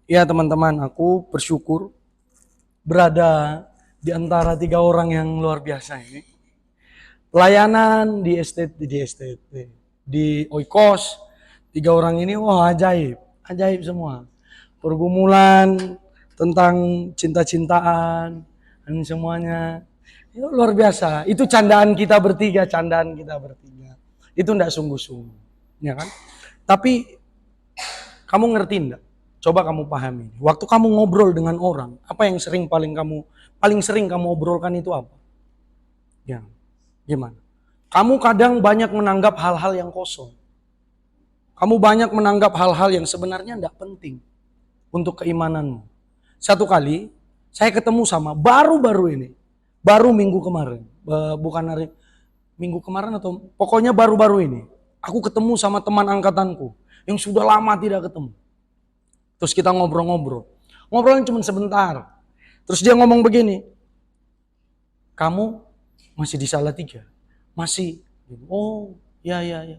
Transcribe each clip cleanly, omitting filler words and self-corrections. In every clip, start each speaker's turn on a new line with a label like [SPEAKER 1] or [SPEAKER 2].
[SPEAKER 1] Ya teman-teman, aku bersyukur berada di antara tiga orang yang luar biasa ini. Pelayanan di Oikos, tiga orang ini wah ajaib, ajaib semua. Pergumulan tentang cinta-cintaan dan semuanya itu luar biasa. Itu candaan kita bertiga, candaan kita bertiga. Itu enggak sungguh-sungguh, ya kan? Tapi kamu ngerti enggak? Coba kamu pahami. Waktu kamu ngobrol dengan orang, apa yang paling sering kamu obrolkan itu apa? Ya, gimana? Kamu kadang banyak menanggap hal-hal yang kosong. Kamu banyak menanggap hal-hal yang sebenarnya tidak penting untuk keimananmu. Satu kali, saya ketemu sama baru-baru ini. Baru minggu kemarin. Bukan hari minggu kemarin atau pokoknya baru-baru ini. Aku ketemu sama teman angkatanku yang sudah lama tidak ketemu. Terus kita ngobrol-ngobrol. Ngobrolnya cuma sebentar. Terus dia ngomong begini, kamu masih di Salatiga? Masih. Oh, ya, ya, ya.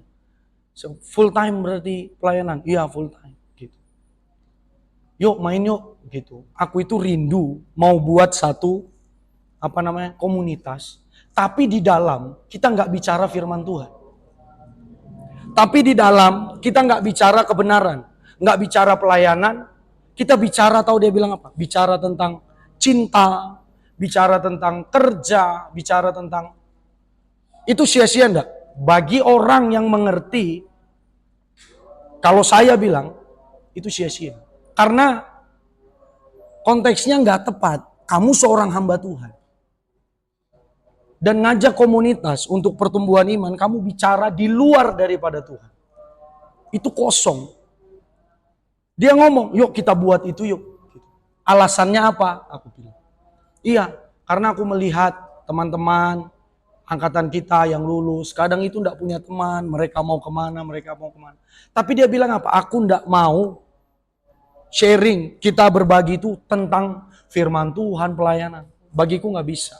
[SPEAKER 1] So, full time berarti pelayanan? Iya, full time. Gitu. Yuk main yuk. Gitu. Aku itu rindu mau buat satu komunitas. Tapi di dalam kita nggak bicara firman Tuhan. Tapi di dalam kita nggak bicara kebenaran, nggak bicara pelayanan. Kita bicara, tahu dia bilang apa? Bicara tentang cinta, bicara tentang kerja, bicara tentang itu sia-sia enggak? Bagi orang yang mengerti, kalau saya bilang itu sia-sia. Karena konteksnya nggak tepat. Kamu seorang hamba Tuhan. Dan ngajak komunitas untuk pertumbuhan iman, kamu bicara di luar daripada Tuhan. Itu kosong. Dia ngomong, yuk kita buat itu yuk. Alasannya apa? Aku bilang. Iya, karena aku melihat teman-teman angkatan kita yang lulus, kadang itu enggak punya teman, mereka mau kemana. Tapi dia bilang apa? Aku enggak mau sharing, kita berbagi itu tentang firman Tuhan, pelayanan. Bagiku nggak bisa.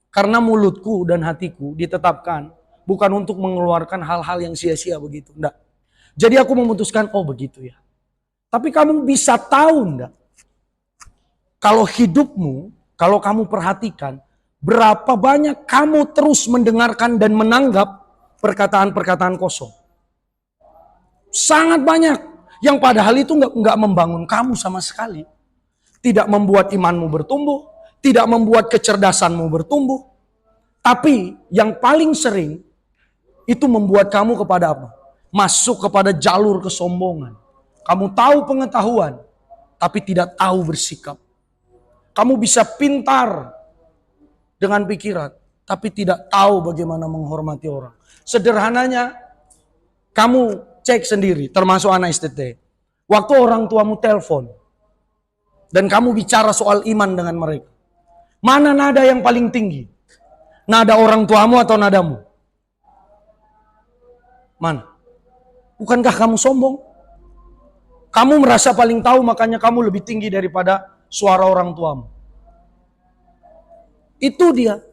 [SPEAKER 1] Karena mulutku dan hatiku ditetapkan bukan untuk mengeluarkan hal-hal yang sia-sia begitu. Enggak. Jadi aku memutuskan, oh begitu ya. Tapi kamu bisa tahu enggak? Kalau hidupmu, kalau kamu perhatikan, berapa banyak kamu terus mendengarkan dan menanggap perkataan-perkataan kosong. Sangat banyak. Yang padahal itu nggak membangun kamu sama sekali. Tidak membuat imanmu bertumbuh. Tidak membuat kecerdasanmu bertumbuh. Tapi yang paling sering, itu membuat kamu kepada apa? Masuk kepada jalur kesombongan. Kamu tahu pengetahuan, tapi tidak tahu bersikap. Kamu bisa pintar dengan pikiran, tapi tidak tahu bagaimana menghormati orang. Sederhananya, kamu cek sendiri, termasuk anak STT. Waktu orang tuamu telepon, dan kamu bicara soal iman dengan mereka. Mana nada yang paling tinggi? Nada orang tuamu atau nadamu? Mana? Bukankah kamu sombong? Kamu merasa paling tahu, makanya kamu lebih tinggi daripada suara orang tuamu. Itu dia.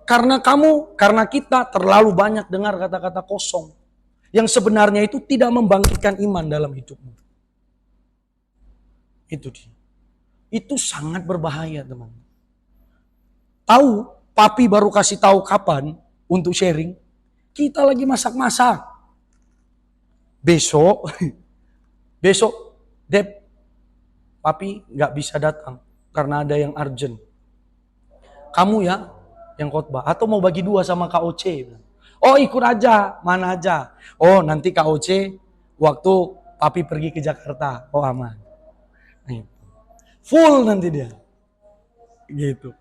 [SPEAKER 1] Karena kita terlalu banyak dengar kata-kata kosong. Yang sebenarnya itu tidak membangkitkan iman dalam hidupmu. Itu dia. Itu sangat berbahaya, teman. Tahu, papi baru kasih tahu kapan untuk sharing. Kita lagi masak-masak. Besok, Dep, papi nggak bisa datang karena ada yang urgent. Kamu ya yang khotbah atau mau bagi dua sama KOC? Oh ikut aja, mana aja. Oh nanti KOC waktu papi pergi ke Jakarta. Oh aman. Full nanti dia. Gitu.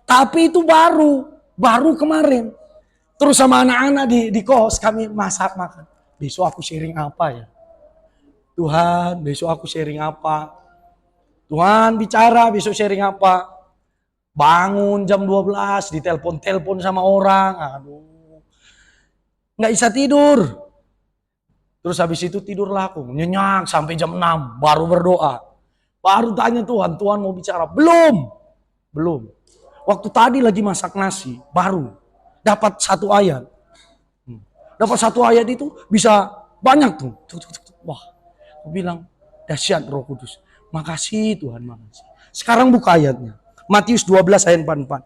[SPEAKER 1] Tapi itu baru kemarin. Terus sama anak-anak di kos kami masak makan. Besok aku sharing apa ya? Tuhan, besok aku sharing apa? Tuhan bicara, besok sharing apa? Bangun jam 12, ditelepon-telepon sama orang. Aduh. Nggak bisa tidur. Terus habis itu tidurlah aku. Nyenyak sampai jam 6, baru berdoa. Baru tanya Tuhan, Tuhan mau bicara? Belum. Waktu tadi lagi masak nasi, baru. Dapat satu ayat. Dapat satu ayat itu bisa banyak tuh. Wah, aku bilang dahsyat Roh Kudus. Makasih Tuhan, makasih. Sekarang buka ayatnya. Matius 12 ayat 44.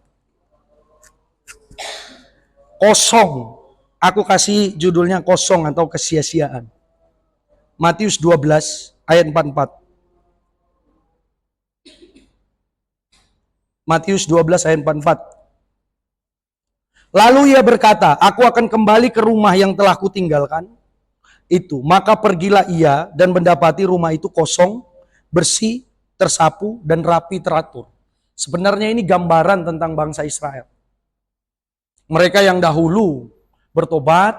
[SPEAKER 1] Kosong. Aku kasih judulnya kosong atau kesia-siaan. Matius 12 ayat 44. Matius 12 ayat 44. Lalu ia berkata, aku akan kembali ke rumah yang telah kutinggalkan itu. Maka pergilah ia dan mendapati rumah itu kosong, bersih, tersapu, dan rapi teratur. Sebenarnya ini gambaran tentang bangsa Israel. Mereka yang dahulu bertobat,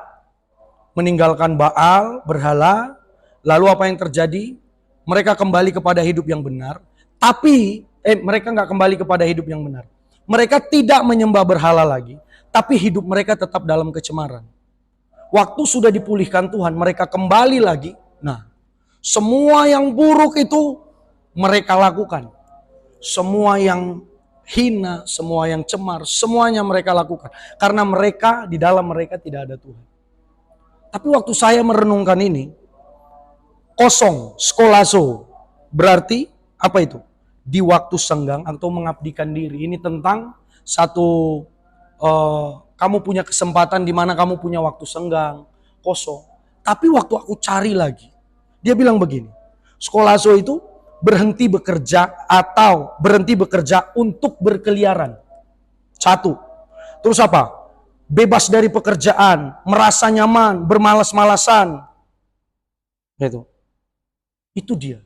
[SPEAKER 1] meninggalkan Baal, berhala, lalu apa yang terjadi? Mereka kembali kepada hidup yang benar. Tapi mereka nggak kembali kepada hidup yang benar. Mereka tidak menyembah berhala lagi, tapi hidup mereka tetap dalam kecemaran. Waktu sudah dipulihkan Tuhan, mereka kembali lagi. Nah, semua yang buruk itu mereka lakukan. Semua yang hina, semua yang cemar, semuanya mereka lakukan. Karena mereka, di dalam mereka tidak ada Tuhan. Tapi waktu saya merenungkan ini, kosong, skolazo, berarti apa itu? Di waktu senggang atau mengabdikan diri. Ini tentang satu kamu punya kesempatan di mana kamu punya waktu senggang, kosong. Tapi waktu aku cari lagi, dia bilang begini, skolazo itu berhenti bekerja atau berhenti bekerja untuk berkeliaran. Satu. Terus apa? Bebas dari pekerjaan, merasa nyaman, bermalas-malasan. Itu dia.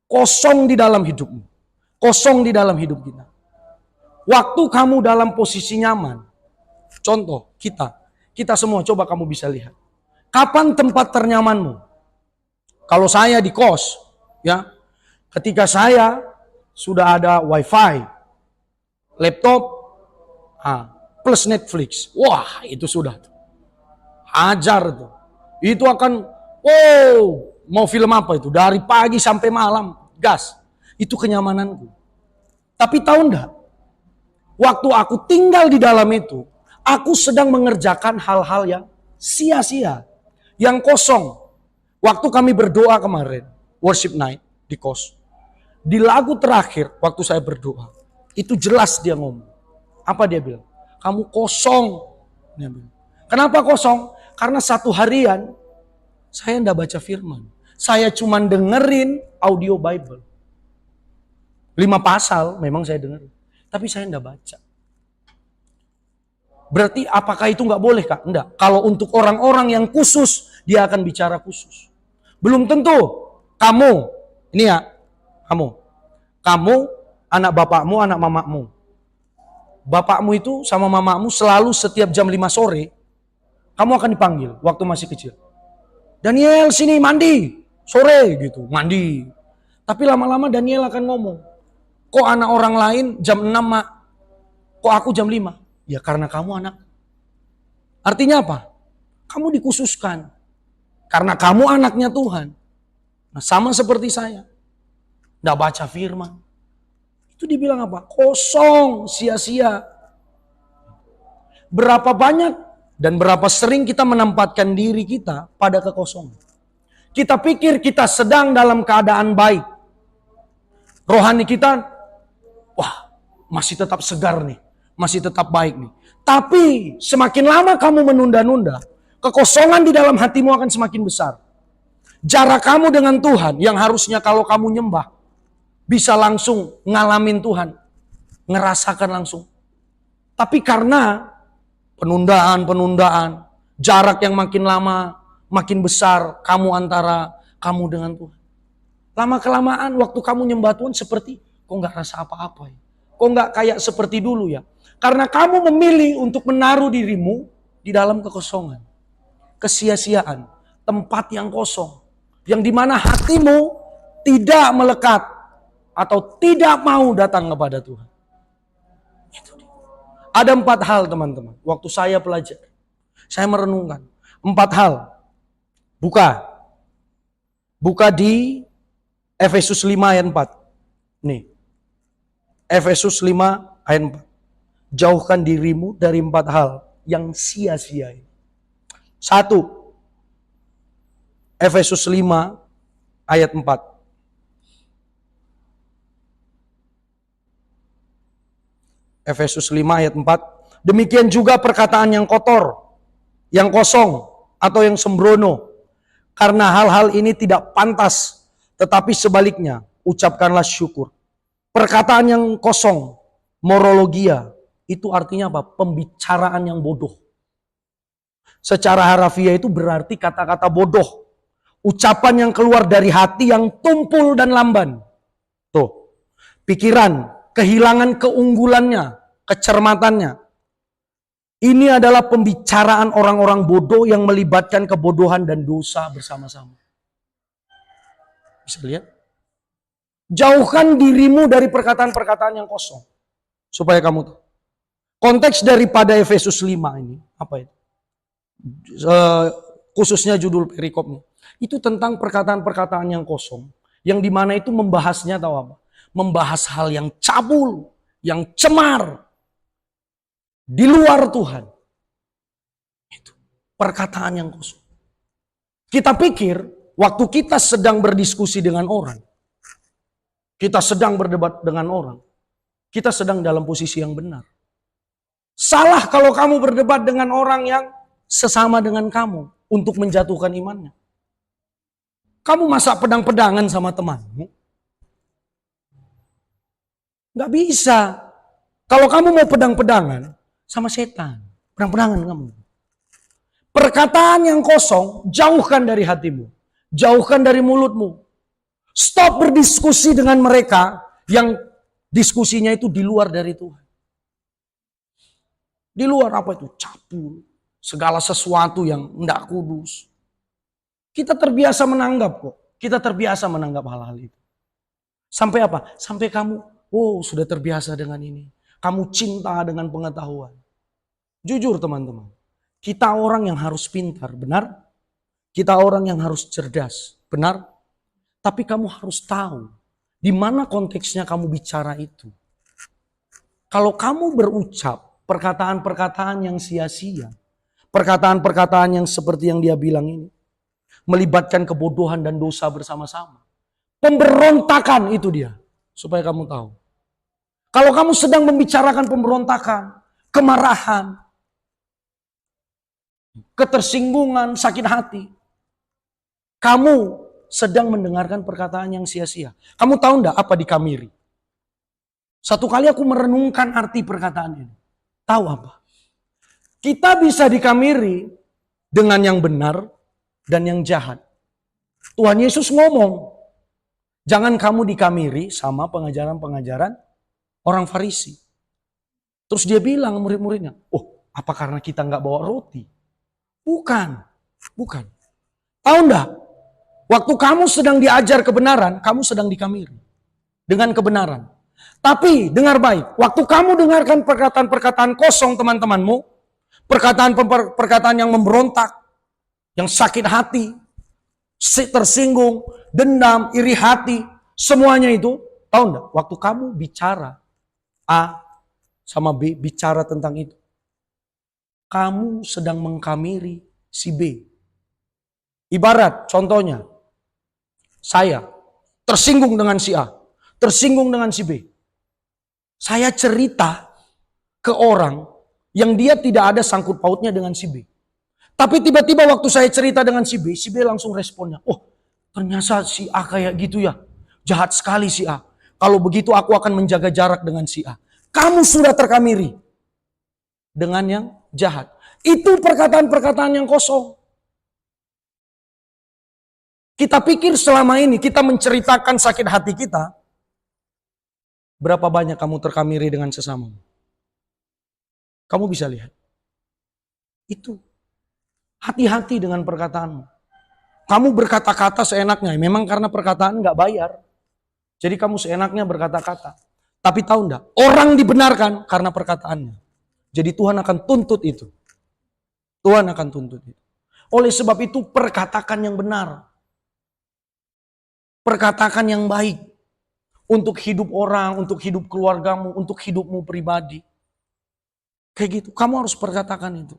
[SPEAKER 1] Kosong di dalam hidupmu. Kosong di dalam hidup kita. Waktu kamu dalam posisi nyaman. Contoh, kita semua coba kamu bisa lihat. Kapan tempat ternyamanmu? Kalau saya di kos, ya, ketika saya sudah ada wifi, laptop, plus Netflix, wah itu sudah hajar tuh. Itu akan, mau film apa itu? Dari pagi sampai malam, gas. Itu kenyamananku. Tapi tahu enggak? Waktu aku tinggal di dalam itu, aku sedang mengerjakan hal-hal yang sia-sia, yang kosong. Waktu kami berdoa kemarin, worship night di kos, di lagu terakhir waktu saya berdoa, itu jelas dia ngomong. Apa dia bilang? Kamu kosong. Dia bilang. Kenapa kosong? Karena satu harian saya enggak baca firman. Saya cuma dengerin audio Bible. 5 pasal memang saya dengerin. Tapi saya enggak baca. Berarti apakah itu enggak boleh Kak? Enggak. Kalau untuk orang-orang yang khusus, dia akan bicara khusus. Belum tentu kamu, ini ya, kamu, anak bapakmu, anak mamamu. Bapakmu itu sama mamamu selalu setiap jam 5 sore, kamu akan dipanggil waktu masih kecil. Daniel sini mandi, sore gitu, mandi. Tapi lama-lama Daniel akan ngomong, kok anak orang lain jam 6 mak, kok aku jam 5? Ya karena kamu anak. Artinya apa? Kamu dikhususkan. Karena kamu anaknya Tuhan. Nah sama seperti saya. Nggak baca firman. Itu dibilang apa? Kosong, sia-sia. Berapa banyak dan berapa sering kita menempatkan diri kita pada kekosongan. Kita pikir kita sedang dalam keadaan baik. Rohani kita, wah masih tetap segar nih. Masih tetap baik nih. Tapi semakin lama kamu menunda-nunda, kekosongan di dalam hatimu akan semakin besar. Jarak kamu dengan Tuhan yang harusnya kalau kamu nyembah, bisa langsung ngalamin Tuhan. Ngerasakan langsung. Tapi karena penundaan, jarak yang makin lama, makin besar kamu antara kamu dengan Tuhan. Lama-kelamaan waktu kamu nyembah Tuhan seperti, kok gak rasa apa-apa ya? Kok gak kayak seperti dulu ya? Karena kamu memilih untuk menaruh dirimu di dalam kekosongan. Kesia-siaan. Tempat yang kosong. Yang dimana hatimu tidak melekat. Atau tidak mau datang kepada Tuhan. Ada 4 hal teman-teman. Waktu saya belajar. Saya merenungkan. 4 hal. Buka di Efesus 5 ayat 4. Nih. Efesus 5 ayat 4. Jauhkan dirimu dari 4 hal yang sia-sia. 1. Efesus 5 ayat 4. Efesus 5 ayat 4. Demikian juga perkataan yang kotor, yang kosong, atau yang sembrono. Karena hal-hal ini tidak pantas, tetapi sebaliknya, ucapkanlah syukur. Perkataan yang kosong, morologia, itu artinya apa? Pembicaraan yang bodoh. Secara harafiah itu berarti kata-kata bodoh. Ucapan yang keluar dari hati yang tumpul dan lamban. Tuh, pikiran, kehilangan keunggulannya, kecermatannya. Ini adalah pembicaraan orang-orang bodoh yang melibatkan kebodohan dan dosa bersama-sama. Bisa lihat? Jauhkan dirimu dari perkataan-perkataan yang kosong. Supaya kamu tahu. Konteks daripada Efesus 5 ini, apa itu? Khususnya judul perikopnya. Itu tentang perkataan-perkataan yang kosong. Yang dimana itu membahasnya tahu apa? Membahas hal yang cabul, yang cemar. Di luar Tuhan. Itu perkataan yang kosong. Kita pikir waktu kita sedang berdiskusi dengan orang, kita sedang berdebat dengan orang, kita sedang dalam posisi yang benar. Salah kalau kamu berdebat dengan orang yang sesama dengan kamu untuk menjatuhkan imannya. Kamu masa pedang-pedangan sama temanmu? Gak bisa. Kalau kamu mau pedang-pedangan sama setan, pedang-pedangan kamu. Perkataan yang kosong, jauhkan dari hatimu. Jauhkan dari mulutmu. Stop berdiskusi dengan mereka yang diskusinya itu di luar dari Tuhan. Di luar apa itu? Cabul. Segala sesuatu yang tidak kudus. Kita terbiasa menanggap kok. Kita terbiasa menanggap hal-hal itu. Sampai apa? Sampai kamu, oh sudah terbiasa dengan ini. Kamu cinta dengan pengetahuan. Jujur teman-teman. Kita orang yang harus pintar, benar? Kita orang yang harus cerdas, benar? Tapi kamu harus tahu di mana konteksnya kamu bicara itu. Kalau kamu berucap perkataan-perkataan yang sia-sia, perkataan-perkataan yang seperti yang dia bilang ini, melibatkan kebodohan dan dosa bersama-sama. Pemberontakan itu dia, supaya kamu tahu. Kalau kamu sedang membicarakan pemberontakan, kemarahan, ketersinggungan, sakit hati, kamu sedang mendengarkan perkataan yang sia-sia. Kamu tahu enggak apa dikamiri? Satu kali aku merenungkan arti perkataan ini. Tahu apa? Kita bisa dikamiri dengan yang benar dan yang jahat. Tuhan Yesus ngomong, jangan kamu dikamiri sama pengajaran-pengajaran orang Farisi. Terus dia bilang murid-muridnya, oh apa karena kita nggak bawa roti? Bukan. Tahu enggak? Waktu kamu sedang diajar kebenaran, kamu sedang dikamiri dengan kebenaran. Tapi dengar baik, waktu kamu dengarkan perkataan-perkataan kosong teman-temanmu, perkataan-perkataan yang memberontak, yang sakit hati, tersinggung, dendam, iri hati, semuanya itu, tahu enggak? Waktu kamu bicara A sama B, bicara tentang itu, kamu sedang mengkamiri si B. Ibarat contohnya, saya tersinggung dengan si A, tersinggung dengan si B. Saya cerita ke orang yang dia tidak ada sangkut pautnya dengan si B. Tapi tiba-tiba waktu saya cerita dengan si B langsung responnya, oh ternyata si A kayak gitu ya, jahat sekali si A. Kalau begitu aku akan menjaga jarak dengan si A. Kamu sudah terkamiri dengan yang jahat. Itu perkataan-perkataan yang kosong. Kita pikir selama ini kita menceritakan sakit hati kita. Berapa banyak kamu terkamiri dengan sesamamu? Kamu bisa lihat. Itu. Hati-hati dengan perkataanmu. Kamu berkata-kata seenaknya. Memang karena perkataan gak bayar. Jadi kamu seenaknya berkata-kata. Tapi tahu enggak? Orang dibenarkan karena perkataannya. Jadi Tuhan akan tuntut itu. Tuhan akan tuntut itu. Oleh sebab itu perkatakan yang benar. Perkatakan yang baik. Untuk hidup orang, untuk hidup keluargamu, untuk hidupmu pribadi. Kayak gitu, kamu harus perkatakan itu.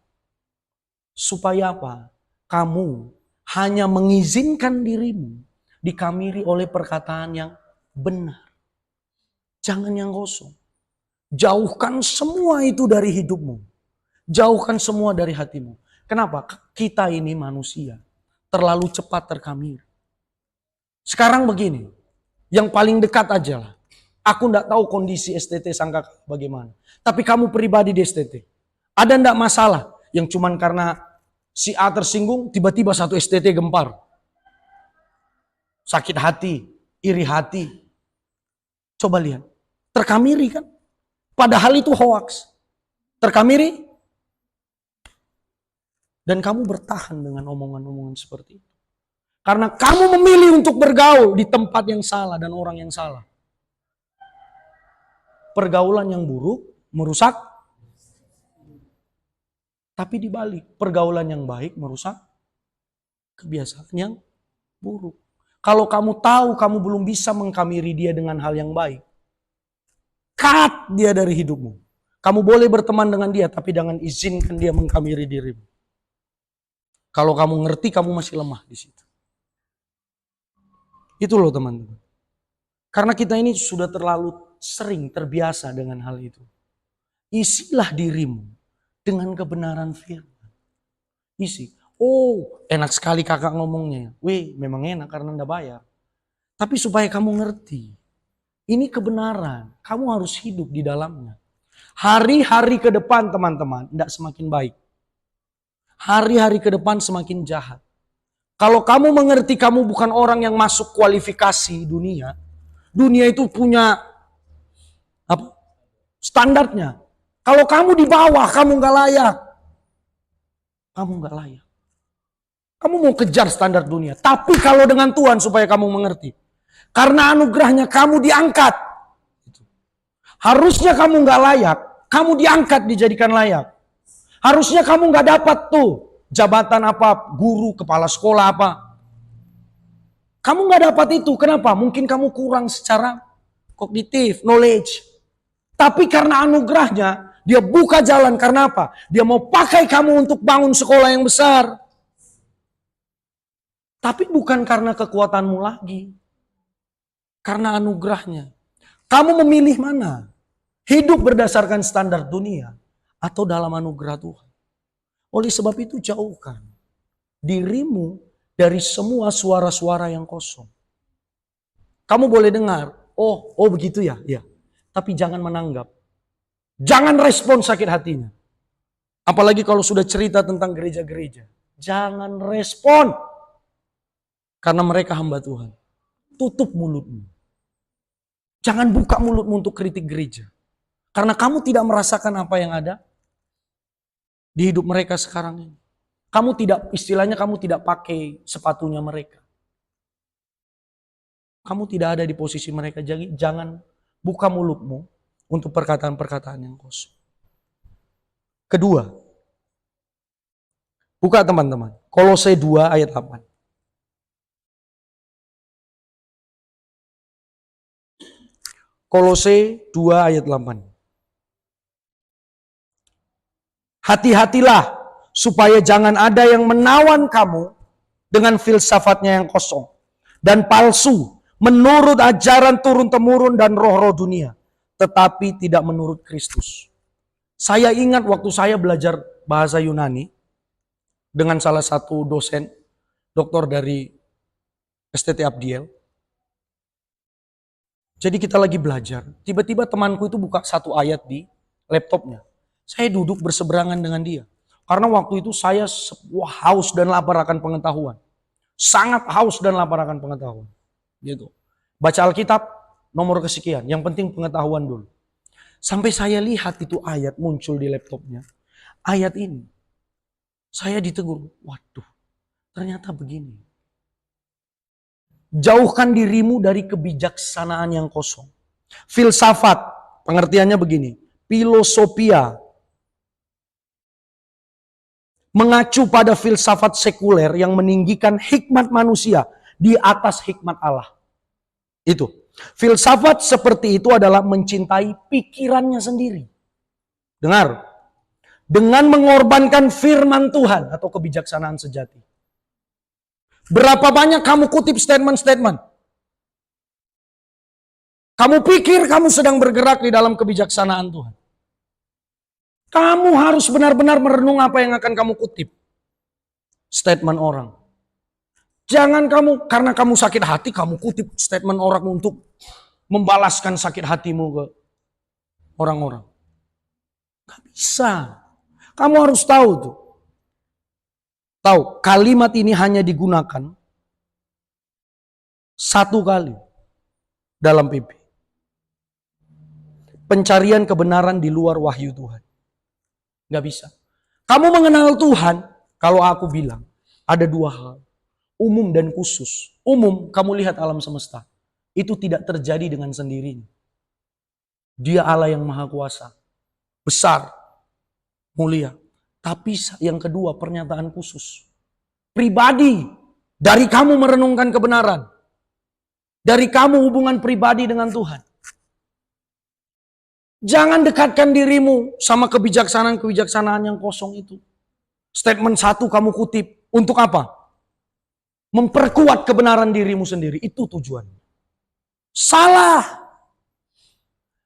[SPEAKER 1] Supaya apa? Kamu hanya mengizinkan dirimu dikamiri oleh perkataan yang benar. Jangan yang kosong. Jauhkan semua itu dari hidupmu. Jauhkan semua dari hatimu. Kenapa? Kita ini manusia. Terlalu cepat terkamir. Sekarang begini. Yang paling dekat aja lah. Aku enggak tahu kondisi STT Sangka bagaimana. Tapi kamu pribadi di STT. Ada enggak masalah yang cuman karena si A tersinggung, tiba-tiba satu STT gempar. Sakit hati, iri hati. Coba lihat. Terkamiri kan? Padahal itu hoaks. Terkamiri. Dan kamu bertahan dengan omongan-omongan seperti itu. Karena kamu memilih untuk bergaul di tempat yang salah dan orang yang salah. Pergaulan yang buruk merusak. Tapi dibalik, pergaulan yang baik merusak kebiasaan yang buruk. Kalau kamu tahu kamu belum bisa mengkamiri dia dengan hal yang baik, cut dia dari hidupmu. Kamu boleh berteman dengan dia, tapi jangan izinkan dia mengkamiri dirimu. Kalau kamu ngerti, kamu masih lemah di situ. Itu loh teman-teman. Karena kita ini sudah terlalu sering terbiasa dengan hal itu. Isilah dirimu dengan kebenaran firman. Isi. Oh, enak sekali kakak ngomongnya. Wih, memang enak karena enggak bayar. Tapi supaya kamu ngerti, ini kebenaran. Kamu harus hidup di dalamnya. Hari-hari ke depan teman-teman, enggak semakin baik. Hari-hari ke depan semakin jahat. Kalau kamu mengerti kamu bukan orang yang masuk kualifikasi dunia. Dunia itu punya apa? Standarnya. Kalau kamu di bawah, kamu nggak layak. Kamu nggak layak. Kamu mau kejar standar dunia. Tapi kalau dengan Tuhan supaya kamu mengerti. Karena anugerahnya kamu diangkat. Harusnya kamu nggak layak. Kamu diangkat dijadikan layak. Harusnya kamu nggak dapat tuh jabatan apa, guru, kepala sekolah apa. Kamu nggak dapat itu. Kenapa? Mungkin kamu kurang secara kognitif, knowledge. Tapi karena anugerahnya, dia buka jalan. Karena apa? Dia mau pakai kamu untuk bangun sekolah yang besar. Tapi bukan karena kekuatanmu lagi. Karena anugerahnya. Kamu memilih mana? Hidup berdasarkan standar dunia atau dalam anugerah Tuhan. Oleh sebab itu jauhkan dirimu dari semua suara-suara yang kosong. Kamu boleh dengar, oh begitu ya, ya. Tapi jangan menanggap. Jangan respon sakit hatinya. Apalagi kalau sudah cerita tentang gereja-gereja. Jangan respon. Karena mereka hamba Tuhan. Tutup mulutmu. Jangan buka mulutmu untuk kritik gereja. Karena kamu tidak merasakan apa yang ada di hidup mereka sekarang ini. Kamu tidak, istilahnya kamu tidak pakai sepatunya mereka. Kamu tidak ada di posisi mereka. Jadi jangan buka mulutmu untuk perkataan-perkataan yang kosong. Kedua, buka teman-teman. Kolose 2 ayat 8. Kolose 2 ayat 8. Hati-hatilah supaya jangan ada yang menawan kamu dengan filsafatnya yang kosong dan palsu menurut ajaran turun-temurun dan roh-roh dunia, tetapi tidak menurut Kristus. Saya ingat waktu saya belajar bahasa Yunani dengan salah satu dosen, doktor dari STT Abdiel. Jadi kita lagi belajar, tiba-tiba temanku itu buka satu ayat di laptopnya. Saya duduk berseberangan dengan dia. Karena waktu itu saya haus dan lapar akan pengetahuan. Sangat haus dan lapar akan pengetahuan. Gitu. Baca Alkitab, nomor kesekian. Yang penting pengetahuan dulu. Sampai saya lihat itu ayat muncul di laptopnya. Ayat ini. Saya ditegur. Waduh, ternyata begini. Jauhkan dirimu dari kebijaksanaan yang kosong. Filsafat, pengertiannya begini. Filosofia. Mengacu pada filsafat sekuler yang meninggikan hikmat manusia di atas hikmat Allah. Itu. Filsafat seperti itu adalah mencintai pikirannya sendiri. Dengar. Dengan mengorbankan firman Tuhan atau kebijaksanaan sejati. Berapa banyak kamu kutip statement-statement? Kamu pikir kamu sedang bergerak di dalam kebijaksanaan Tuhan. Kamu harus benar-benar merenung apa yang akan kamu kutip. Statement orang. Jangan kamu, karena kamu sakit hati, kamu kutip statement orang untuk membalaskan sakit hatimu ke orang-orang. Gak bisa. Kamu harus tahu tuh. Tahu, kalimat ini hanya digunakan satu kali dalam PP. Pencarian kebenaran di luar wahyu Tuhan. Gak bisa. Kamu mengenal Tuhan, kalau aku bilang, ada dua hal. Umum dan khusus. Umum, kamu lihat alam semesta. Itu tidak terjadi dengan sendirinya. Dia Allah yang maha kuasa. Besar. Mulia. Tapi yang kedua, pernyataan khusus. Pribadi. Dari kamu merenungkan kebenaran. Dari kamu hubungan pribadi dengan Tuhan. Jangan dekatkan dirimu sama kebijaksanaan-kebijaksanaan yang kosong itu. Statement satu kamu kutip. Untuk apa? Memperkuat kebenaran dirimu sendiri. Itu tujuannya. Salah.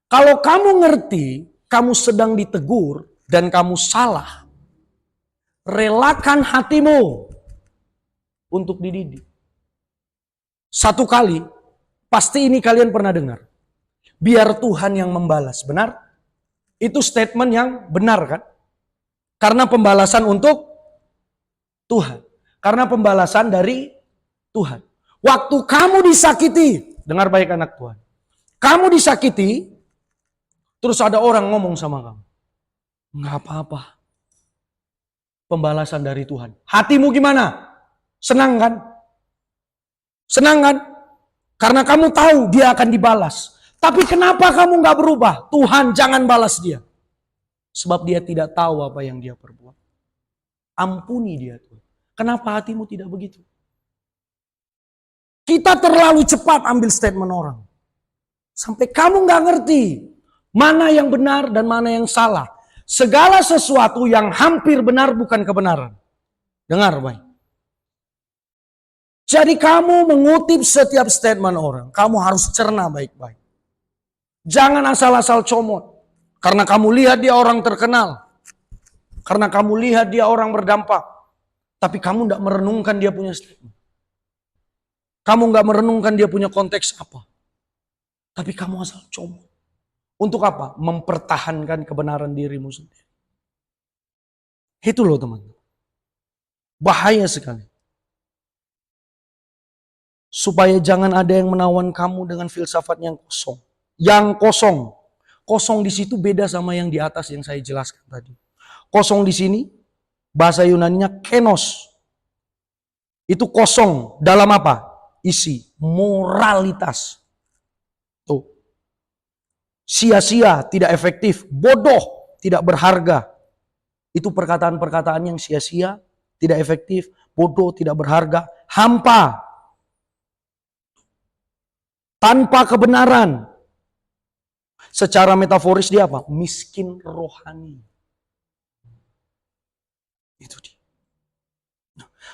[SPEAKER 1] Kalau kamu ngerti, kamu sedang ditegur, dan kamu salah. Relakan hatimu untuk dididik. Satu kali, pasti ini kalian pernah dengar. Biar Tuhan yang membalas. Benar? Itu statement yang benar kan? Karena pembalasan untuk Tuhan. Karena pembalasan dari Tuhan. Waktu kamu disakiti, dengar baik anak Tuhan. Kamu disakiti, terus ada orang ngomong sama kamu. Nggak apa-apa. Pembalasan dari Tuhan. Hatimu gimana? Senang kan? Senang kan? Karena kamu tahu dia akan dibalas. Tapi kenapa kamu nggak berubah? Tuhan jangan balas dia. Sebab dia tidak tahu apa yang dia perbuat. Ampuni dia Tuhan. Kenapa hatimu tidak begitu? Kita terlalu cepat ambil statement orang. Sampai kamu nggak ngerti mana yang benar dan mana yang salah. Segala sesuatu yang hampir benar bukan kebenaran. Dengar baik. Jadi kamu mengutip setiap statement orang. Kamu harus cerna baik-baik. Jangan asal-asal comot. Karena kamu lihat dia orang terkenal. Karena kamu lihat dia orang berdampak. Tapi kamu tidak merenungkan dia punya statement. Kamu nggak merenungkan dia punya konteks apa. Tapi kamu asal comot. Untuk apa? Mempertahankan kebenaran dirimu sendiri. Itu loh teman-teman. Bahaya sekali. Supaya jangan ada yang menawan kamu dengan filsafat yang kosong. Yang kosong. Kosong di situ beda sama yang di atas yang saya jelaskan tadi. Kosong di sini, bahasa Yunaninya kenos. Itu kosong dalam apa? Isi, moralitas. Tuh. Sia-sia, tidak efektif, bodoh, tidak berharga. Itu perkataan-perkataan yang sia-sia, tidak efektif, bodoh, tidak berharga, hampa. Tanpa kebenaran. Secara metaforis dia apa? Miskin rohani. Itu dia.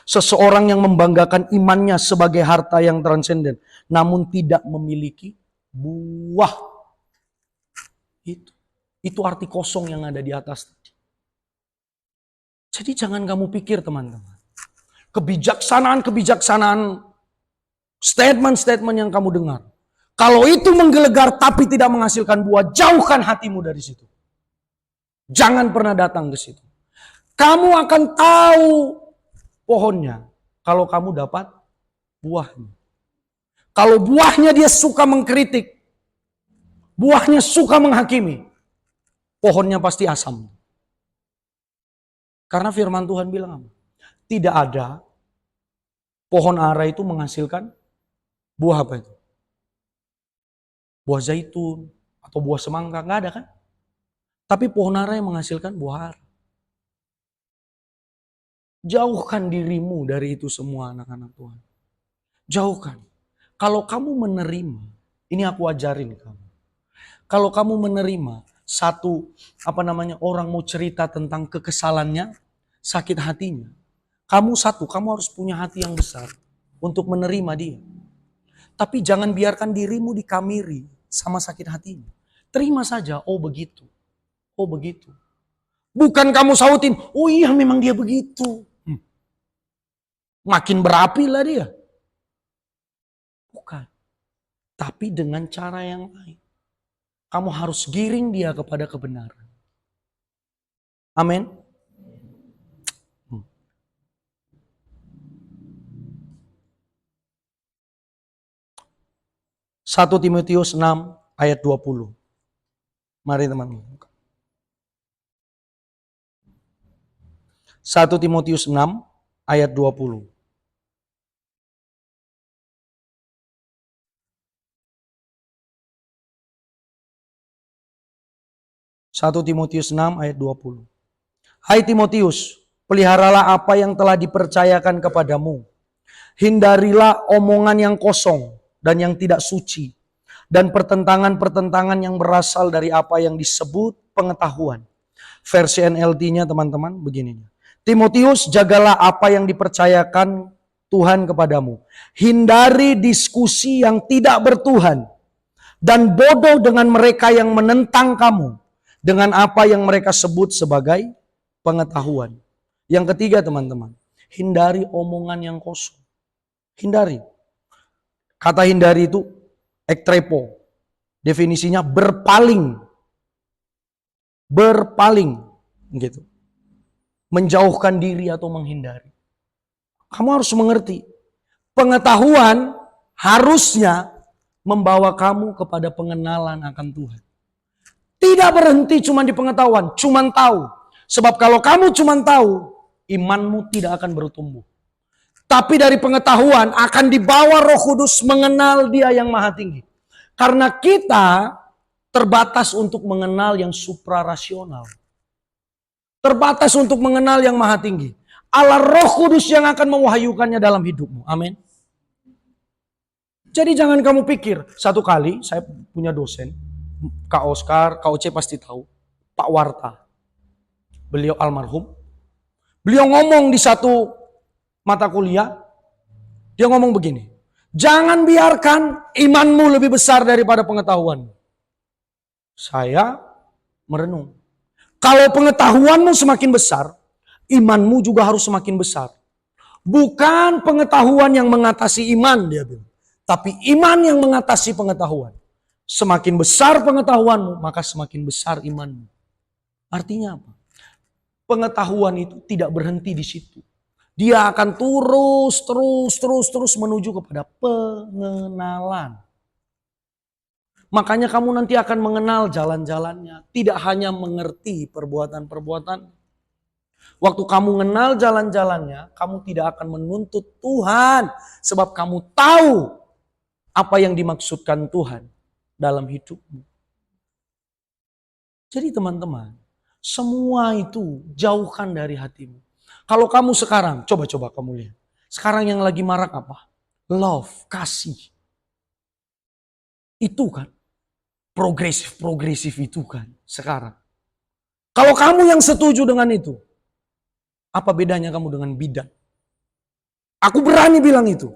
[SPEAKER 1] Seseorang yang membanggakan imannya sebagai harta yang transenden. Namun tidak memiliki buah. Itu arti kosong yang ada di atas. Jadi jangan kamu pikir teman-teman. Kebijaksanaan, statement-statement yang kamu dengar. Kalau itu menggelegar tapi tidak menghasilkan buah, jauhkan hatimu dari situ. Jangan pernah datang ke situ. Kamu akan tahu pohonnya kalau kamu dapat buahnya. Kalau buahnya dia suka mengkritik, buahnya suka menghakimi, pohonnya pasti asam. Karena firman Tuhan bilang apa? Tidak ada pohon ara itu menghasilkan buah apa itu? Buah zaitun atau buah semangka, nggak ada kan? Tapi pohon ara yang menghasilkan buah ara. Jauhkan dirimu dari itu semua anak-anak Tuhan. Jauhkan. Kalau kamu menerima, ini aku ajarin kamu. Kalau kamu menerima satu orang mau cerita tentang kekesalannya, sakit hatinya. Kamu harus punya hati yang besar untuk menerima dia. Tapi jangan biarkan dirimu dikamiri. sama sakit hatimu. Terima saja, oh begitu. Oh begitu. Bukan kamu sautin, oh iya memang dia begitu. Makin berapi lah dia. Bukan. Tapi dengan cara yang lain. Kamu harus giring dia kepada kebenaran. Amin. 1 Timotius 6 ayat 20. Mari teman-teman. 1 Timotius 6 ayat 20. Satu Timotius 6 ayat 20. Hai Timotius, peliharalah apa yang telah dipercayakan kepadamu. Hindarilah omongan yang kosong dan yang tidak suci, dan pertentangan-pertentangan yang berasal dari apa yang disebut pengetahuan. Versi NLT-nya teman-teman begini. Timotius, jagalah apa yang dipercayakan Tuhan kepadamu. Hindari diskusi yang tidak bertuhan dan bodoh dengan mereka yang menentang kamu dengan apa yang mereka sebut sebagai pengetahuan. Yang ketiga teman-teman, hindari omongan yang kosong. Hindari. Kata hindari itu ektrepo. Definisinya berpaling. Berpaling. Gitu. Menjauhkan diri atau menghindari. Kamu harus mengerti. Pengetahuan harusnya membawa kamu kepada pengenalan akan Tuhan. Tidak berhenti cuma di pengetahuan, cuma tahu. Sebab kalau kamu cuma tahu, imanmu tidak akan bertumbuh. Tapi dari pengetahuan akan dibawa Roh Kudus mengenal Dia yang Maha Tinggi. Karena kita terbatas untuk mengenal yang suprarasional. Terbatas untuk mengenal yang Maha Tinggi. Allah Roh Kudus yang akan mewahyukannya dalam hidupmu. Amin. Jadi jangan kamu pikir, satu kali saya punya dosen, Kak Oscar, Kak Oce pasti tahu, Pak Warta. Beliau almarhum. Beliau ngomong di satu mata kuliah, dia ngomong begini, jangan biarkan imanmu lebih besar daripada pengetahuanmu. Saya merenung. Kalau pengetahuanmu semakin besar, imanmu juga harus semakin besar. Bukan pengetahuan yang mengatasi iman, dia bilang. Tapi iman yang mengatasi pengetahuan. Semakin besar pengetahuanmu, maka semakin besar imanmu. Artinya apa? Pengetahuan itu tidak berhenti di situ. Dia akan terus menuju kepada pengenalan. Makanya kamu nanti akan mengenal jalan-jalannya. Tidak hanya mengerti perbuatan-perbuatan. Waktu kamu mengenal jalan-jalannya, kamu tidak akan menuntut Tuhan. Sebab kamu tahu apa yang dimaksudkan Tuhan dalam hidupmu. Jadi teman-teman, semua itu jauhkan dari hatimu. Kalau kamu sekarang, coba kamu lihat. Sekarang yang lagi marak apa? Love, kasih. Itu kan. Progresif itu kan sekarang. Kalau kamu yang setuju dengan itu, apa bedanya kamu dengan bidan? Aku berani bilang itu.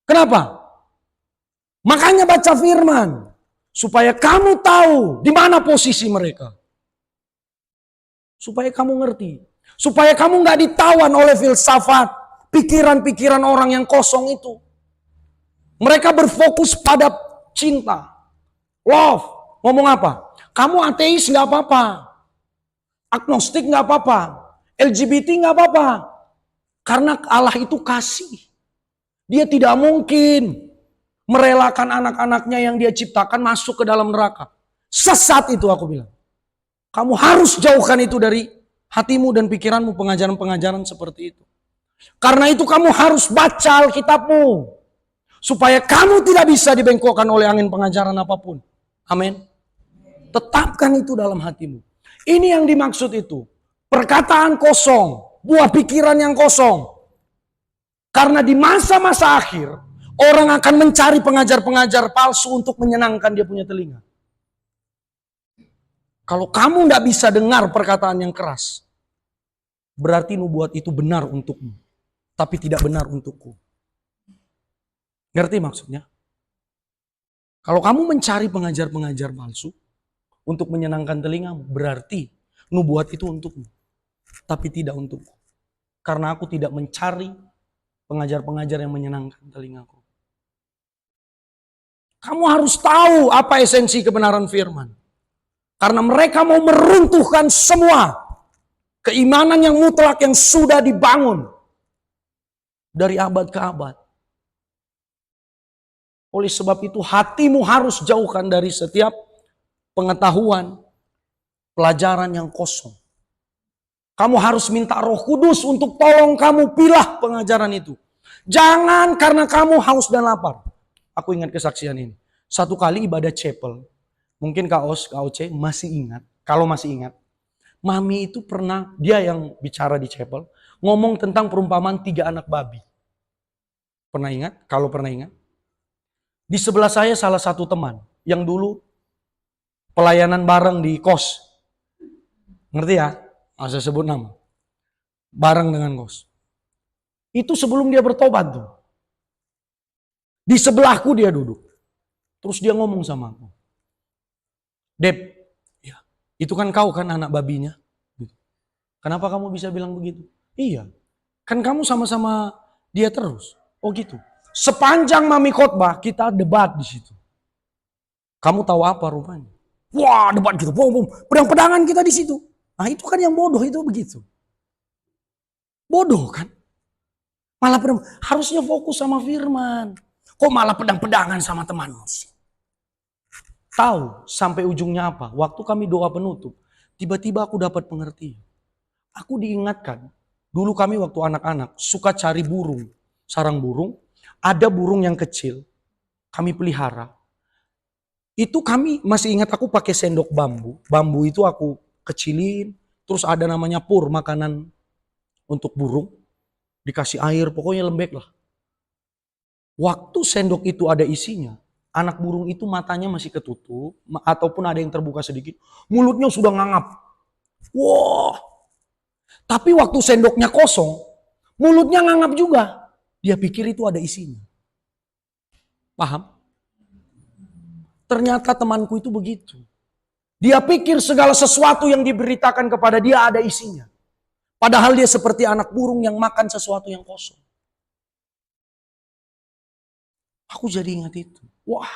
[SPEAKER 1] Kenapa? Makanya baca firman. Supaya kamu tahu di mana posisi mereka. Supaya kamu ngerti. Supaya kamu gak ditawan oleh filsafat. Pikiran-pikiran orang yang kosong itu. Mereka berfokus pada cinta. Love. Ngomong apa? Kamu ateis gak apa-apa. Agnostik gak apa-apa. LGBT gak apa-apa. Karena Allah itu kasih. Dia tidak mungkin merelakan anak-anaknya yang dia ciptakan masuk ke dalam neraka. Sesat itu aku bilang. Kamu harus jauhkan itu dari hatimu dan pikiranmu, pengajaran-pengajaran seperti itu. Karena itu kamu harus baca Alkitabmu. Supaya kamu tidak bisa dibengkokkan oleh angin pengajaran apapun. Amin. Tetapkan itu dalam hatimu. Ini yang dimaksud itu. Perkataan kosong, buah pikiran yang kosong. Karena di masa-masa akhir, orang akan mencari pengajar-pengajar palsu untuk menyenangkan dia punya telinga. Kalau kamu tidak bisa dengar perkataan yang keras, berarti nubuat itu benar untukmu. Tapi tidak benar untukku. Ngerti maksudnya? Kalau kamu mencari pengajar-pengajar palsu untuk menyenangkan telingamu, berarti nubuat itu untukmu, tapi tidak untukku. Karena aku tidak mencari pengajar-pengajar yang menyenangkan telingaku. Kamu harus tahu apa esensi kebenaran firman. Karena mereka mau meruntuhkan semua keimanan yang mutlak yang sudah dibangun dari abad ke abad. Oleh sebab itu hatimu harus jauhkan dari setiap pengetahuan, pelajaran yang kosong. Kamu harus minta Roh Kudus untuk tolong kamu pilah pengajaran itu. Jangan karena kamu haus dan lapar. Aku ingat kesaksian ini. Satu kali ibadah chapel, mungkin Kak Oce masih ingat. Kalau masih ingat, Mami itu pernah, dia yang bicara di chapel, ngomong tentang perumpamaan 3 anak babi. Pernah ingat? Kalau pernah ingat. Di sebelah saya salah satu teman yang dulu pelayanan bareng di kos. Ngerti ya? Saya sebut nama. Bareng dengan kos. Itu sebelum dia bertobat tuh. Di sebelahku dia duduk. Terus dia ngomong sama aku. Dep, ya, itu kan kau kan anak babinya. Kenapa kamu bisa bilang begitu? Iya, kan kamu sama-sama dia terus. Oh gitu. Sepanjang Mami khotbah kita debat di situ. Kamu tahu apa rupanya? Wah, debat gitu. Bom, pedang-pedangan kita di situ. Nah, itu kan yang bodoh itu begitu. Bodoh kan? Malah harusnya fokus sama firman. Kok malah pedang-pedangan sama temanmu sih? Tahu sampai ujungnya apa? Waktu kami doa penutup, tiba-tiba aku dapat pengertian. Aku diingatkan, dulu kami waktu anak-anak suka cari burung, sarang burung. Ada burung yang kecil, kami pelihara. Itu kami masih ingat aku pakai sendok bambu. Bambu itu aku kecilin, terus ada namanya pur, makanan untuk burung. Dikasih air, pokoknya lembek lah. Waktu sendok itu ada isinya, anak burung itu matanya masih ketutup, ataupun ada yang terbuka sedikit, mulutnya sudah ngangap. Wah, tapi waktu sendoknya kosong, mulutnya ngangap juga. Dia pikir itu ada isinya. Paham? Ternyata temanku itu begitu. Dia pikir segala sesuatu yang diberitakan kepada dia ada isinya. Padahal dia seperti anak burung yang makan sesuatu yang kosong. Aku jadi ingat itu. Wah,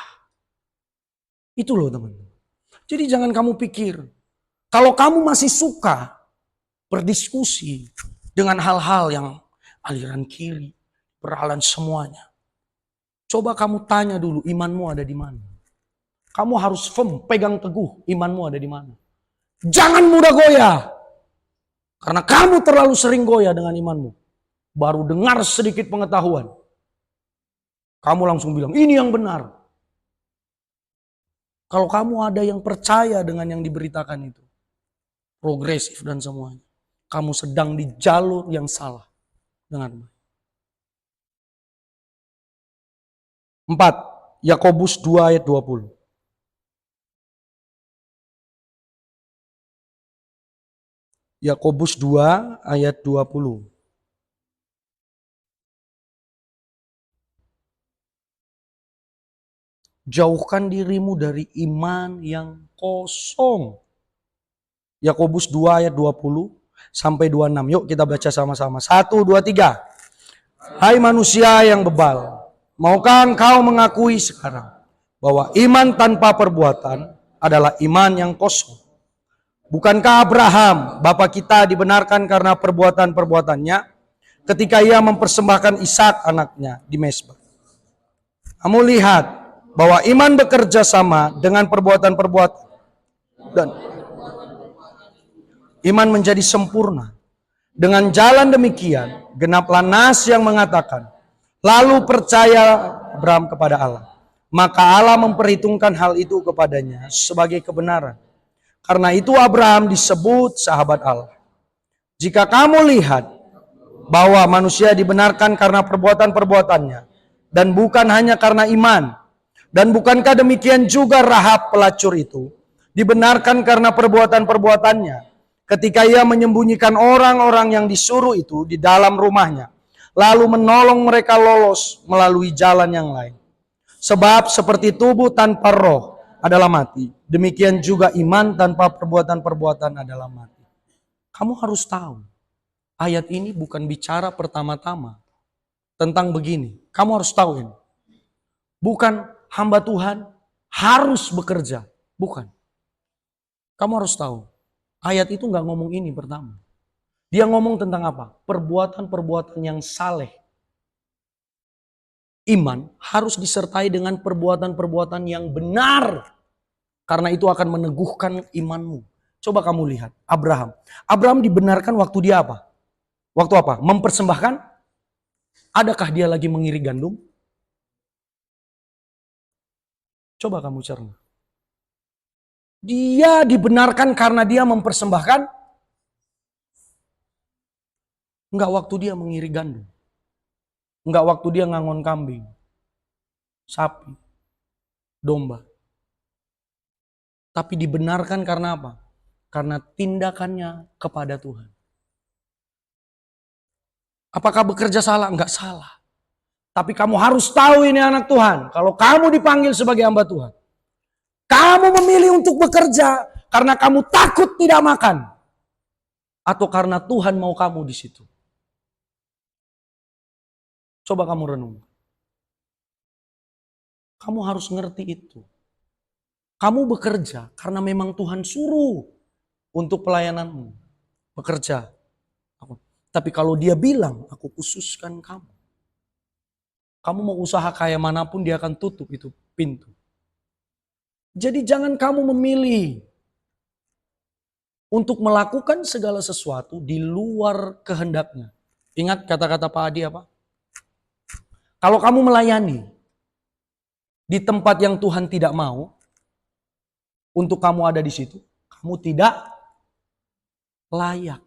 [SPEAKER 1] itu loh teman-teman. Jadi jangan kamu pikir, kalau kamu masih suka berdiskusi dengan hal-hal yang aliran kiri, beralan semuanya. Coba kamu tanya dulu imanmu ada di mana. Kamu harus firm, pegang teguh imanmu ada di mana. Jangan mudah goyah. Karena kamu terlalu sering goyah dengan imanmu. Baru dengar sedikit pengetahuan. Kamu langsung bilang, ini yang benar. Kalau kamu ada yang percaya dengan yang diberitakan itu. Progresif dan semuanya. Kamu sedang di jalur yang salah. Dengan baik. 4. Yakobus 2 ayat 20. Yakobus 2 ayat 20. Jauhkan dirimu dari iman yang kosong. Yakobus 2 ayat 20 sampai 26. Yuk kita baca sama-sama. 1, 2, 3. Hai manusia yang bebal, maukah engkau mengakui sekarang bahwa iman tanpa perbuatan adalah iman yang kosong? Bukankah Abraham, bapa kita, dibenarkan karena perbuatan-perbuatannya ketika ia mempersembahkan Ishak anaknya di Mezbah? Kamu lihat bahwa iman bekerja sama dengan perbuatan-perbuatan dan iman menjadi sempurna. Dengan jalan demikian, genaplah nas yang mengatakan, lalu percaya Abraham kepada Allah. Maka Allah memperhitungkan hal itu kepadanya sebagai kebenaran. Karena itu Abraham disebut sahabat Allah. Jika kamu lihat bahwa manusia dibenarkan karena perbuatan-perbuatannya, dan bukan hanya karena iman, dan bukankah demikian juga Rahab pelacur itu dibenarkan karena perbuatan-perbuatannya, ketika ia menyembunyikan orang-orang yang disuruh itu di dalam rumahnya, lalu menolong mereka lolos melalui jalan yang lain. Sebab seperti tubuh tanpa roh adalah mati, demikian juga iman tanpa perbuatan-perbuatan adalah mati. Kamu harus tahu, ayat ini bukan bicara pertama-tama tentang begini. Kamu harus tahu ini. Bukan hamba Tuhan harus bekerja. Bukan. Kamu harus tahu, ayat itu nggak ngomong ini pertama. Dia ngomong tentang apa? Perbuatan-perbuatan yang saleh. Iman harus disertai dengan perbuatan-perbuatan yang benar. Karena itu akan meneguhkan imanmu. Coba kamu lihat, Abraham. Abraham dibenarkan waktu dia apa? Waktu apa? Mempersembahkan? Adakah dia lagi mengiri gandum? Coba kamu cerna. Dia dibenarkan karena dia mempersembahkan? Enggak waktu dia mengiri gandum. Enggak waktu dia ngangon kambing, sapi, domba. Tapi dibenarkan karena apa? Karena tindakannya kepada Tuhan. Apakah bekerja salah? Enggak salah. Tapi kamu harus tahu ini anak Tuhan. Kalau kamu dipanggil sebagai hamba Tuhan. Kamu memilih untuk bekerja karena kamu takut tidak makan. Atau karena Tuhan mau kamu di situ. Coba kamu renung. Kamu harus ngerti itu. Kamu bekerja karena memang Tuhan suruh untuk pelayananmu. Bekerja. Tapi kalau dia bilang, aku khususkan kamu. Kamu mau usaha kayak manapun dia akan tutup itu pintu. Jadi jangan kamu memilih untuk melakukan segala sesuatu di luar kehendaknya. Ingat kata-kata Pak Adi apa? Kalau kamu melayani di tempat yang Tuhan tidak mau, untuk kamu ada di situ, kamu tidak layak.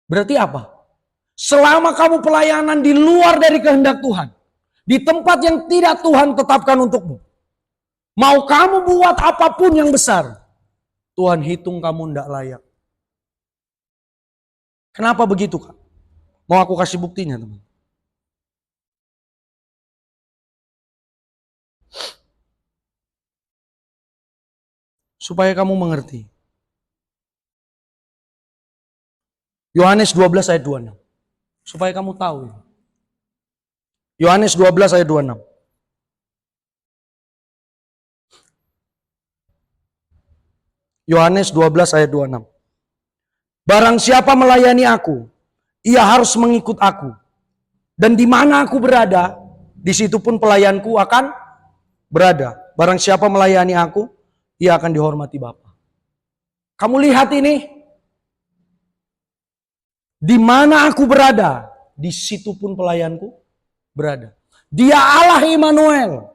[SPEAKER 1] Berarti apa? Selama kamu pelayanan di luar dari kehendak Tuhan, di tempat yang tidak Tuhan tetapkan untukmu, mau kamu buat apapun yang besar, Tuhan hitung kamu tidak layak. Kenapa begitu, Kak? Mau aku kasih buktinya, teman. Supaya kamu mengerti. Yohanes 12 ayat 26. Supaya kamu tahu. Yohanes 12 ayat 26. Yohanes 12 ayat 26. Barang siapa melayani aku, ia harus mengikut aku. Dan di mana aku berada, di situ pun pelayanku akan berada. Barang siapa melayani aku, ia akan dihormati Bapa. Kamu lihat ini? Di mana aku berada, di situ pun pelayanku berada. Dia Allah Immanuel.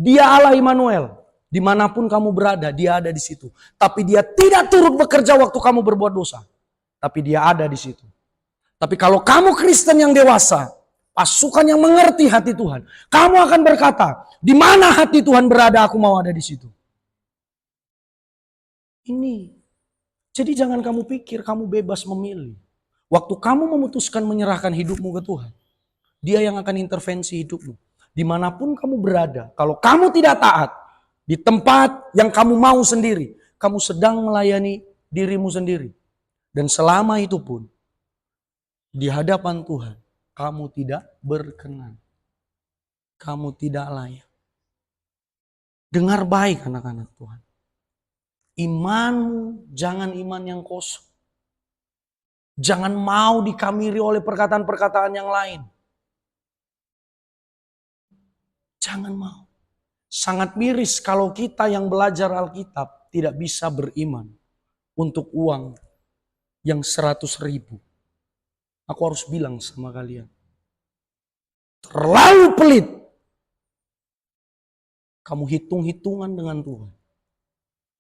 [SPEAKER 1] Dia Allah Immanuel. Dimanapun kamu berada, dia ada di situ. Tapi dia tidak turut bekerja waktu kamu berbuat dosa. Tapi dia ada di situ. Tapi kalau kamu Kristen yang dewasa, pasukan yang mengerti hati Tuhan, kamu akan berkata, di mana hati Tuhan berada, aku mau ada di situ. Ini. Jadi jangan kamu pikir kamu bebas memilih. Waktu kamu memutuskan menyerahkan hidupmu ke Tuhan, dia yang akan intervensi hidupmu. Dimanapun kamu berada, kalau kamu tidak taat, di tempat yang kamu mau sendiri, kamu sedang melayani dirimu sendiri. Dan selama itu pun, di hadapan Tuhan, kamu tidak berkenan. Kamu tidak layak. Dengar baik anak-anak Tuhan. Imanmu jangan iman yang kosong. Jangan mau dikamiri oleh perkataan-perkataan yang lain. Jangan mau. Sangat miris kalau kita yang belajar Alkitab tidak bisa beriman untuk uang yang 100.000. Aku harus bilang sama kalian. Terlalu pelit. Kamu hitung-hitungan dengan Tuhan.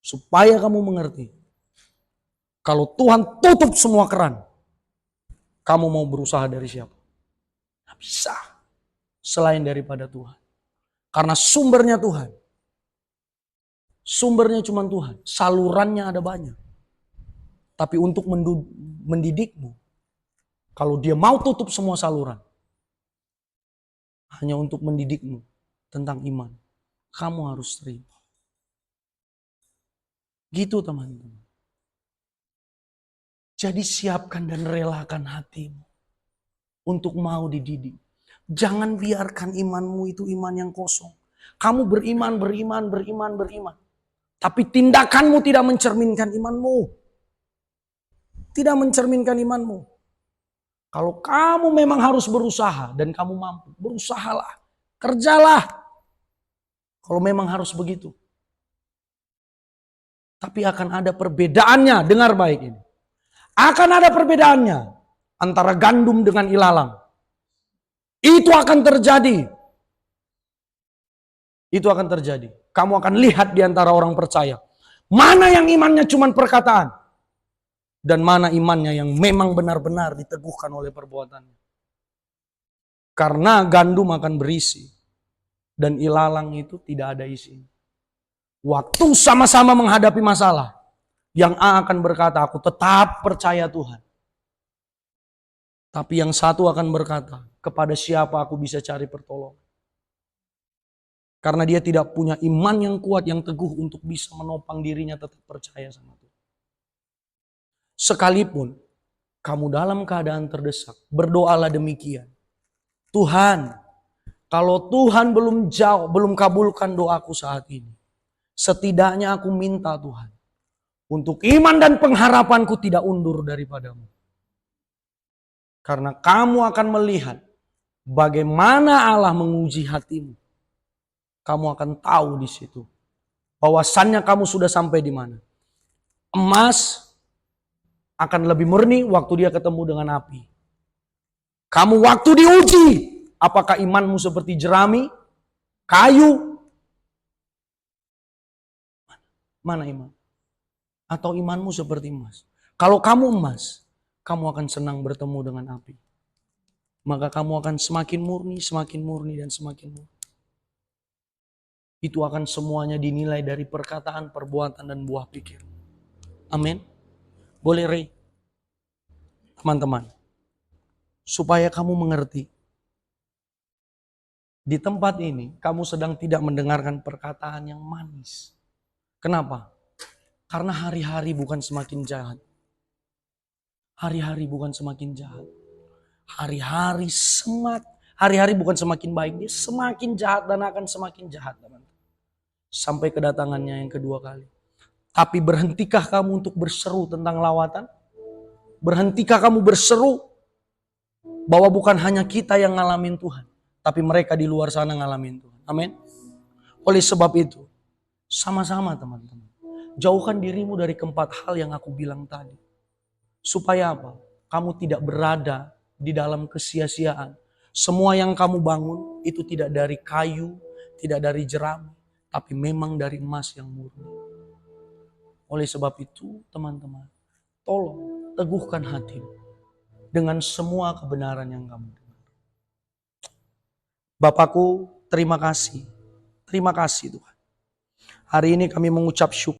[SPEAKER 1] Supaya kamu mengerti. Kalau Tuhan tutup semua keran, kamu mau berusaha dari siapa? Tidak bisa. Selain daripada Tuhan. Karena sumbernya Tuhan. Sumbernya cuma Tuhan. Salurannya ada banyak. Tapi untuk mendidikmu, kalau dia mau tutup semua saluran, hanya untuk mendidikmu tentang iman. Kamu harus terima. Gitu teman-teman. Jadi siapkan dan relakan hatimu untuk mau dididik. Jangan biarkan imanmu itu iman yang kosong. Kamu beriman. Tapi tindakanmu tidak mencerminkan imanmu. Tidak mencerminkan imanmu. Kalau kamu memang harus berusaha dan kamu mampu, berusahalah. Kerjalah. Kalau memang harus begitu. Tapi akan ada perbedaannya, dengar baik ini. Akan ada perbedaannya antara gandum dengan ilalang. Itu akan terjadi. Itu akan terjadi. Kamu akan lihat di antara orang percaya. Mana yang imannya cuma perkataan. Dan mana imannya yang memang benar-benar diteguhkan oleh perbuatannya. Karena gandum akan berisi. Dan ilalang itu tidak ada isi. Waktu sama-sama menghadapi masalah. Yang A akan berkata, aku tetap percaya Tuhan. Tapi yang satu akan berkata, kepada siapa aku bisa cari pertolongan. Karena dia tidak punya iman yang kuat, yang teguh untuk bisa menopang dirinya tetap percaya sama Tuhan. Sekalipun kamu dalam keadaan terdesak, berdoalah demikian. Tuhan, kalau Tuhan belum kabulkan doaku saat ini, setidaknya aku minta Tuhan, untuk iman dan pengharapanku tidak undur daripadamu. Karena kamu akan melihat bagaimana Allah menguji hatimu. Kamu akan tahu di situ bahwasannya kamu sudah sampai di mana. Emas akan lebih murni waktu dia ketemu dengan api. Kamu waktu diuji, apakah imanmu seperti jerami, kayu? Mana iman? Atau imanmu seperti emas? Kalau kamu emas, kamu akan senang bertemu dengan api. Maka kamu akan semakin murni, dan semakin murni. Itu akan semuanya dinilai dari perkataan, perbuatan, dan buah pikir. Amin. Boleh Rey? Teman-teman. Supaya kamu mengerti. Di tempat ini, kamu sedang tidak mendengarkan perkataan yang manis. Kenapa? Karena hari-hari bukan semakin jahat. Hari-hari bukan semakin jahat. Hari-hari bukan semakin baik. Dia semakin jahat dan akan semakin jahat. Teman. Sampai kedatangannya yang kedua kali. Tapi berhentikah kamu untuk berseru tentang lawatan? Berhentikah kamu berseru bahwa bukan hanya kita yang ngalamin Tuhan, tapi mereka di luar sana ngalamin Tuhan. Amin. Oleh sebab itu, sama-sama teman-teman, jauhkan dirimu dari keempat hal yang aku bilang tadi. Supaya apa? Kamu tidak berada di dalam kesia-siaan. Semua yang kamu bangun itu tidak dari kayu, tidak dari jerami, tapi memang dari emas yang murni. Oleh sebab itu, teman-teman, tolong teguhkan hatimu dengan semua kebenaran yang kamu dengar. Bapakku, terima kasih. Terima kasih Tuhan. Hari ini kami mengucap syukur.